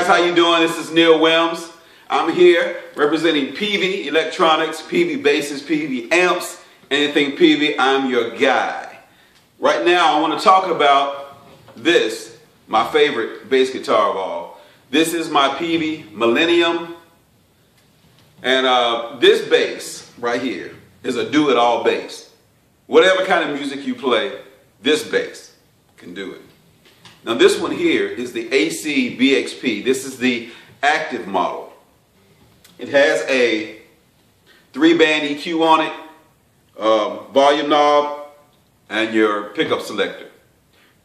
how you doing? This is Neal Wyms. I'm here representing Peavey Electronics, Peavey basses, Peavey amps, anything Peavey. I'm your guy. Right now I want to talk about this, my favorite bass guitar of all. This is my Peavey Millennium, and this bass right here is a do-it-all bass. Whatever kind of music you play, this bass can do it. Now this one here is the AC BXP. This is the active model. It has a 3-band EQ on it, volume knob, and your pickup selector.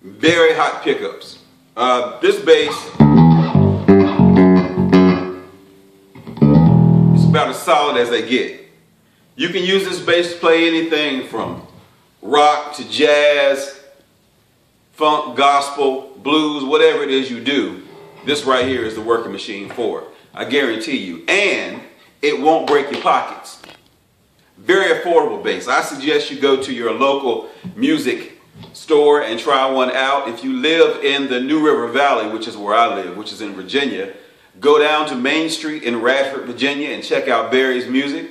Very hot pickups. This bass is about as solid as they get. You can use this bass to play anything from rock to jazz, funk, gospel, blues, whatever it is you do. This right here is the working machine for it. I guarantee you. And it won't break your pockets. Very affordable bass. I suggest you go to your local music store and try one out. If you live in the New River Valley, which is where I live, which is in Virginia, go down to Main Street in Radford, Virginia, and check out Barry's Music.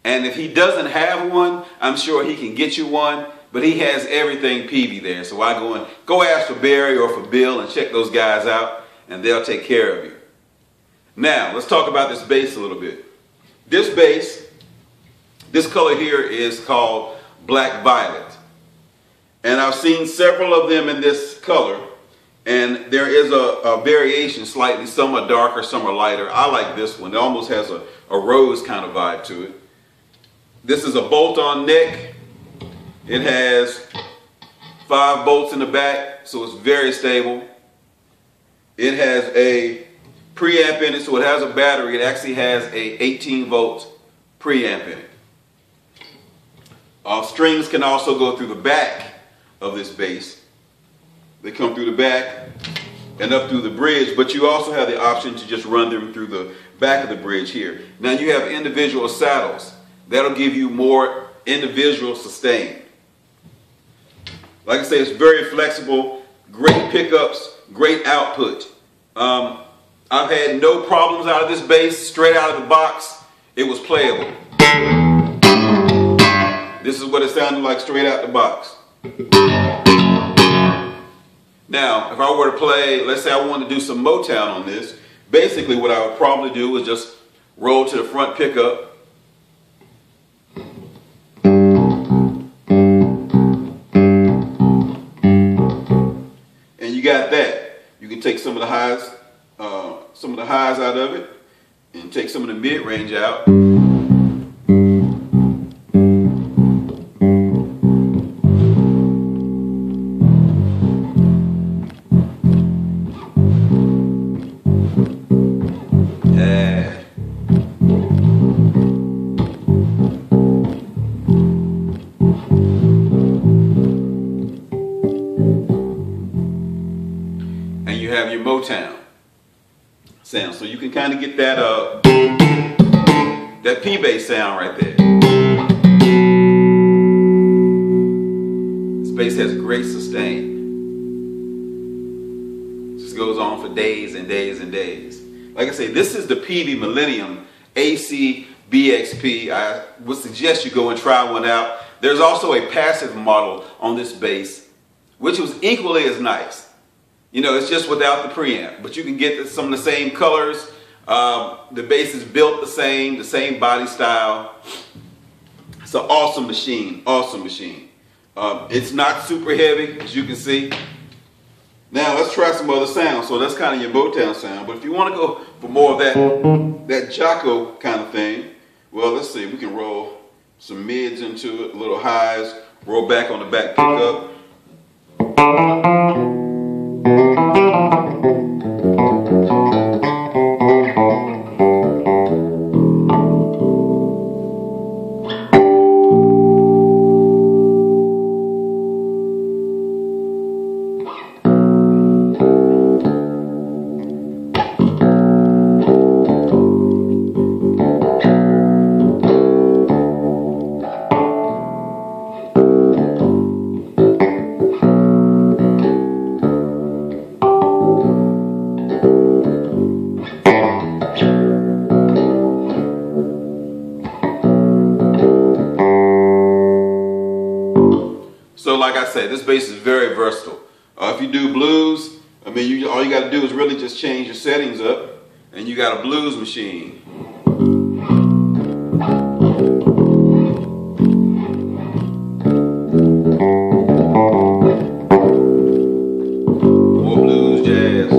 And if he doesn't have one, I'm sure he can get you one. But he has everything Peavey there. So I go ask for Barry or for Bill and check those guys out, and they'll take care of you. Now, let's talk about this bass a little bit. This bass, this color here is called Black Violet. And I've seen several of them in this color, and there is a variation slightly. Some are darker, some are lighter. I like this one. It almost has a rose kind of vibe to it. This is a bolt-on neck. It has 5 bolts in the back, so it's very stable. It has a preamp in it, so it has a battery. It actually has a 18-volt preamp in it. Strings can also go through the back of this bass. They come through the back and up through the bridge, but you also have the option to just run them through the back of the bridge here. Now you have individual saddles. That'll give you more individual sustain. Like I say, it's very flexible, great pickups, great output. I've had no problems out of this bass. Straight out of the box, it was playable. This is what it sounded like straight out the box. Now, if I were to play, let's say I wanted to do some Motown on this, basically what I would probably do is just roll to the front pickup, and you got that. You can take some of the highs out of it, and take some of the mid-range out. And you have your Motown sound, so you can kind of get that that Peavey sound right there. This bass has great sustain. Just goes on for days and days and days. Like I say, this is the Peavey Millennium AC BXP. I would suggest you go and try one out. There's also a passive model on this bass, which was equally as nice. You know, it's just without the preamp, but you can get some of the same colors. The bass is built the same body style. It's an awesome machine, awesome machine. It's not super heavy, as you can see. Now let's try some other sounds. So that's kind of your Motown sound, but if you want to go for more of that Jocko kind of thing, well, let's see, we can roll some mids into it, a little highs, roll back on the back pickup. say, this bass is very versatile. If you do blues, I mean, all you got to do is really just change your settings up, and you got a blues machine. More blues, jazz.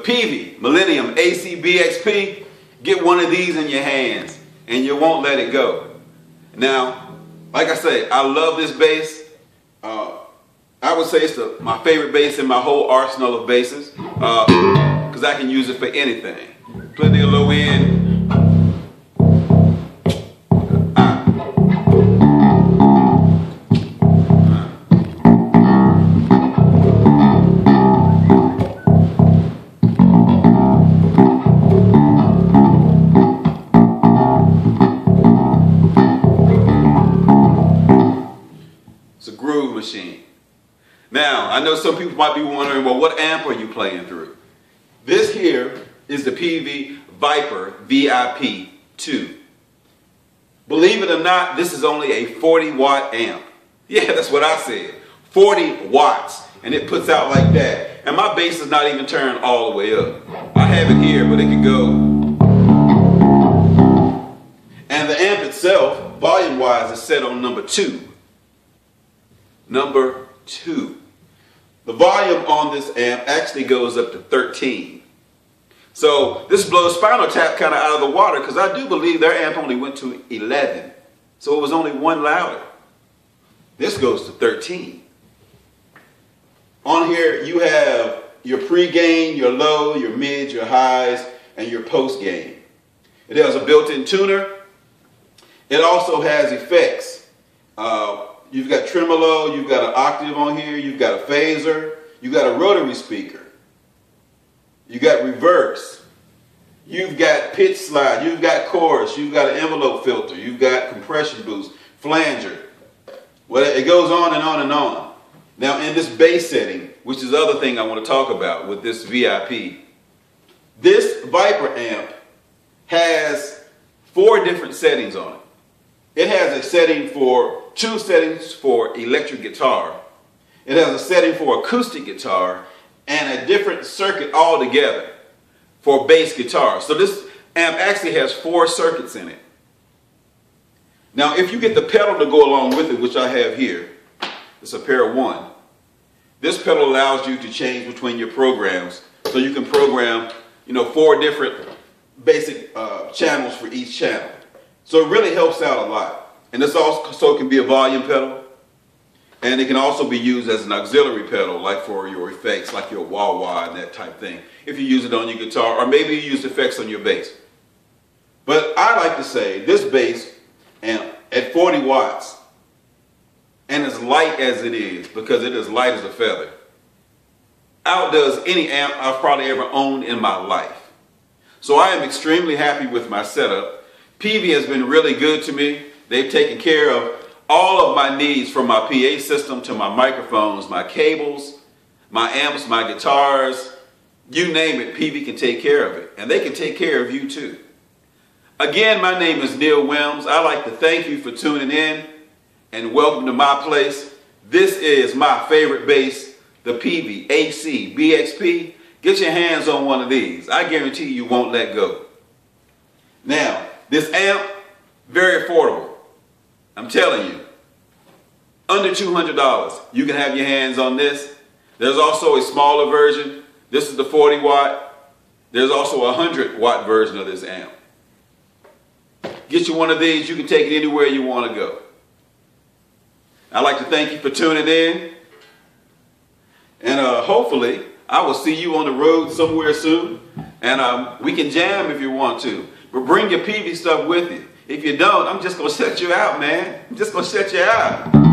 Peavey, Millennium, AC BXP, get one of these in your hands and you won't let it go. Now, like I say, I love this bass. I would say it's my favorite bass in my whole arsenal of basses because I can use it for anything. Plenty of low end. Machine. Now, I know some people might be wondering, well, what amp are you playing through? This here is the Peavey Viper VIP 2. Believe it or not, this is only a 40-watt amp. Yeah, that's what I said. 40 watts. And it puts out like that. And my bass is not even turned all the way up. I have it here, but it can go. And the amp itself, volume-wise, is set on number 2. Number 2. The volume on this amp actually goes up to 13. So this blows Spinal Tap kind of out of the water because I do believe their amp only went to 11. So it was only 1 louder. This goes to 13. On here you have your pre-gain, your low, your mid, your highs, and your post-gain. It has a built-in tuner. It also has effects. You've got tremolo, you've got an octave on here, you've got a phaser, you've got a rotary speaker, you got reverse, you've got pitch slide, you've got chorus, you've got an envelope filter, you've got compression boost, flanger. Well, it goes on and on and on. Now in this bass setting, which is the other thing I want to talk about with this VIP, this Viper amp has 4 different settings on it. It has a setting for 2 settings for electric guitar. It has a setting for acoustic guitar and a different circuit altogether for bass guitar. So this amp actually has 4 circuits in it. Now if you get the pedal to go along with it, which I have here, it's a pair of 1. This pedal allows you to change between your programs. So you can program, 4 different basic channels for each channel. So it really helps out a lot. And this also can be a volume pedal. And it can also be used as an auxiliary pedal, like for your effects, like your wah-wah and that type thing. If you use it on your guitar, or maybe you use effects on your bass. But I like to say this bass amp at 40 watts, and as light as it is, because it is light as a feather, outdoes any amp I've probably ever owned in my life. So I am extremely happy with my setup. Peavey has been really good to me. They've taken care of all of my needs, from my PA system to my microphones, my cables, my amps, my guitars, you name it, Peavey can take care of it. And they can take care of you too. Again, my name is Neal Wyms. I'd like to thank you for tuning in and welcome to my place. This is my favorite bass, the Peavey AC BXP. Get your hands on one of these. I guarantee you won't let go. Now, this amp, very affordable. I'm telling you. Under $200, you can have your hands on this. There's also a smaller version. This is the 40 watt. There's also a 100 watt version of this amp. Get you one of these. You can take it anywhere you want to go. I'd like to thank you for tuning in. And hopefully, I will see you on the road somewhere soon. And we can jam if you want to. But bring your Peavey stuff with you. If you don't, I'm just going to shut you out, man. I'm just going to shut you out.